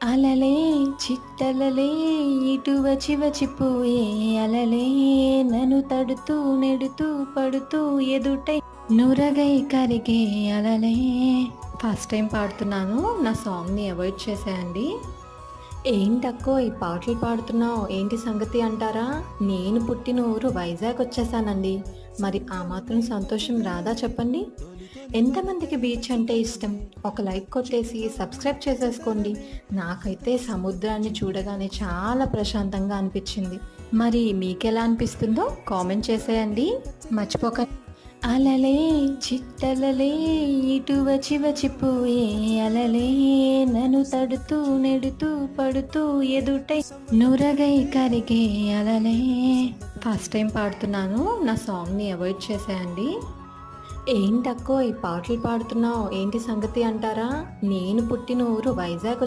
అలలే చిట్టలలే ఇటు వచ్చి వచ్చిపోయే అలలే నన్ను తడుతూ నెడుతూ పడుతూ ఎదుటై నురగై కరిగే అలలే. ఫస్ట్ టైం పాడుతున్నాను, నా సాంగ్ని అవాయిడ్ చేసేయండి. ఏంటక్కో ఈ పాటలు పాడుతున్నావు ఏంటి సంగతి అంటారా? నేను పుట్టిన ఊరు వైజాగ్ వచ్చేసానండి. మరి ఆ మాత్రం సంతోషం రాదా చెప్పండి? ఎంతమందికి బీచ్ అంటే ఇష్టం? ఒక లైక్ కొట్టేసి సబ్స్క్రైబ్ చేసేసుకోండి. నాకైతే సముద్రాన్ని చూడగానే చాలా ప్రశాంతంగా అనిపించింది. మరి మీకెలా అనిపిస్తుందో కామెంట్ చేసేయండి. మర్చిపోకండి. అలలే చిట్టలలే ఇటు వచ్చి వచ్చిపోయే అలలే నన్ను తడుతూ నెడుతూ పడుతూ ఎదుటై నురగై కరిగే అలలే. ఫస్ట్ టైం పాడుతున్నాను, నా సాంగ్ని అవాయిడ్ చేసేయండి. ఏంటక్కో ఈ పాటలు పాడుతున్నావు ఏంటి సంగతి అంటారా? నేను పుట్టిన ఊరు వైజాగ్